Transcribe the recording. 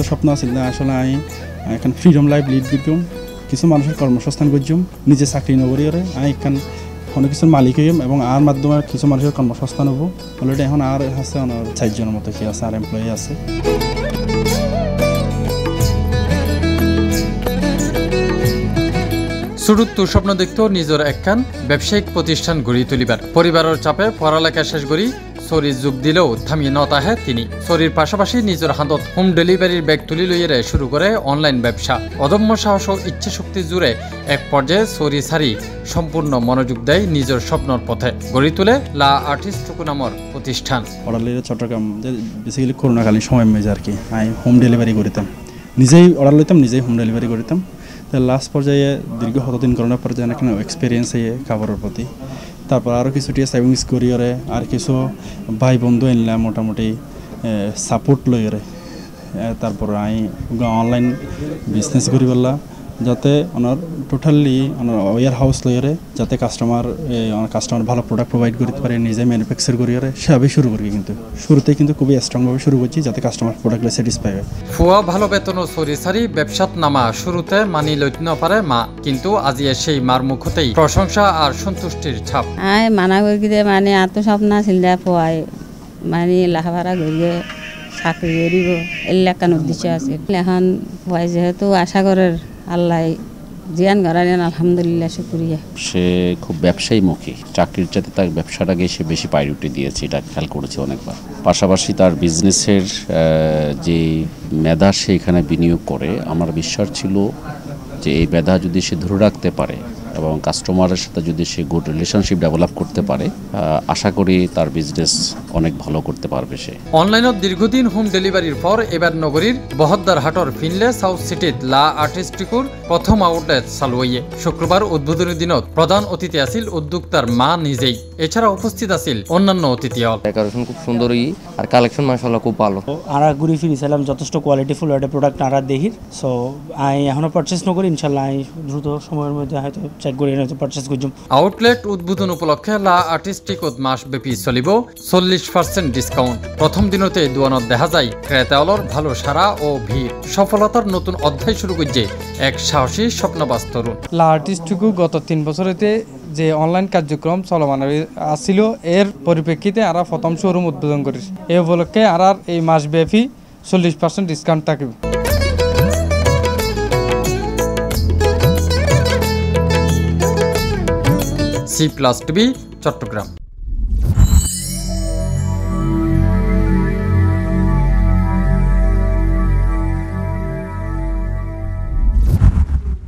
স্বপ্ন আছে না আসলে আমি এখন ফ্রিডম লাইফ লিড করতাম কিছু মানুষের কর্মসংস্থান করতাম নিজে চাকরি নগরী করে আমি এখান অনেক কিছুর মালিক হইম এবং আর মাধ্যমে কিছু মানুষের কর্মসংস্থান হবো অলরেডি এখন আর আছে 4 জনের মতো কি আছে আর এমপ্লয়ি আছে। শুরুত স্বপ্ন দেখত নিজের একখান ব্যবসায়িক প্রতিষ্ঠান গড়ি তুলিবার পরিবারের চাপে পড়ালেখা শেষ করি সরি যোগ দিলেও থামিয়ে নতাহে তিনি সরির পাশাপাশি নিজের হাতত হোম ডেলিভারির ব্যাগ তুলি লইয়ে শুরু করে অনলাইন ব্যবসা অদম্য সাহস ও ইচ্ছে শক্তি জুড়ে এক পর্যায়ে সরি সারি সম্পূর্ণ মনোযোগ দেয় নিজের স্বপ্নর পথে গড়ি তুলে লা আর্টিস্ট টুকু নামর প্রতিষ্ঠান। অর্ডার লইলে চট্টগ্রাম বেসিক্যালি করোনাকালীন সময় মেজে আর কি আমি হোম ডেলিভারি করিতাম নিজেই অর্ডার লইতাম নিজেই হোম ডেলিভারি করিতাম। তো লাস্ট পর্যায়ে দীর্ঘ দিন করোনার পর যেন এখানে এক্সপিরিয়েন্স হয়ে কাপড়ের প্রতি তারপর আরও কিছুটি সেভিংস করিয়রে আর কিছু ভাই বন্ধু আনলাম মোটামুটি সাপোর্ট লইরে তারপর আমি অনলাইন বিজনেস করি বললাম যাতে ওনার টোটালি ওনার ওয়ার হাউস লইরে যাতে কাস্টমার ভালো প্রোডাক্ট প্রোভাইড করতে পারে নিজে ম্যানুফ্যাকচার করিয়রে সেভাবেই শুরু করি কিন্তু শুরুতে কিন্তু খুবই স্ট্রংভাবে শুরু করছি যাতে কাস্টমার প্রোডাক্টে স্যাটিসফাই হয়। ফুয়া ভালো বেতন সরি সারি ব্যবসাত নামা শুরুতে মানি লইতে না পারে মা কিন্তু আজি সেই মার মুখতেই প্রশংসা আর সন্তুষ্টির ছাপ। মানা করি মানে এত স্বপ্ন ছিল ফুয়াই মানে লেখাপড়া করিয়ে চাকরি করিব এলাকার উদ্দেশ্য আছে এখন ফুয়াই যেহেতু আশা করার আল্লাহ জিয়ান গড়ালেন আলহামদুলিল্লাহ শুকরিয়া। সে খুব ব্যবসায়ীমুখী চাকরির চাইতে তার ব্যবসাটাকে সে বেশি প্রায়োরিটি দিয়েছে এটা খেয়াল করেছে অনেকবার। পাশাপাশি তার বিজনেসের যে মেধা সে এখানে বিনিয়োগ করে আমার বিশ্বাস ছিল যে এই মেধা যদি সে ধরে রাখতে পারে এবং কাস্টমারের সাথে যদি সে গুড রিলেশনশিপ ডেভেলপ করতে পারে আশা করি তার বিজনেস অনেক ভালো করতে পারবে সে। অনলাইনত দীর্ঘদিন হোম ডেলিভারির পর এবার নগরীর বহদ্দার হাটর ফিনলে সাউথ সিটিত লা আর্টিস্টিকুর প্রথম আউটলেট চালু হইয়ে শুক্রবার উদ্বোধনী দিনত প্রধান অতিথি আছিল উদ্যোক্তার মা নিজেই এছাড়া উপস্থিত আছিল অন্যান্য অতিথি হল। ডেকোরেশন খুব সুন্দরই আর কালেকশন মাশাআল্লাহ খুব ভালো। আরা ঘুরি ফিরিছিলাম যথেষ্ট কোয়ালিটিফুল একটা প্রোডাক্ট আরা দেখি সো আমি এখনো পারচেস নকরি ইনশাল্লাহ আমি দ্রুত সময়ের মধ্যে হয়তো চেক করে হয়তো পারচেস করছি। আউটলেট উদ্বোধন উপলক্ষে লা আর্টিস্টিকত মাসব্যাপী চলিব 40% ডিসকাউন্ট। প্রথম দিনতে দোয়ানত দেখা যায় ক্রেতাওয়ালর ভালো সারা ও ভিড় সফলতার নতুন অধ্যায় শুরু করছে এক সাহসী স্বপ্নবাজ তরুণ। লা আর্টিস্টিকু গত 3 বছরেতে যে অনলাইন কার্যক্রম চলমান আছিল এর পরিপ্রেক্ষিতে আমরা প্রথম শোরুম উদ্বোধন করেছি এই উপলক্ষে আর এই মাসব্যাপী 40% ডিসকাউন্ট থাকবে। C+ TV Chittagong.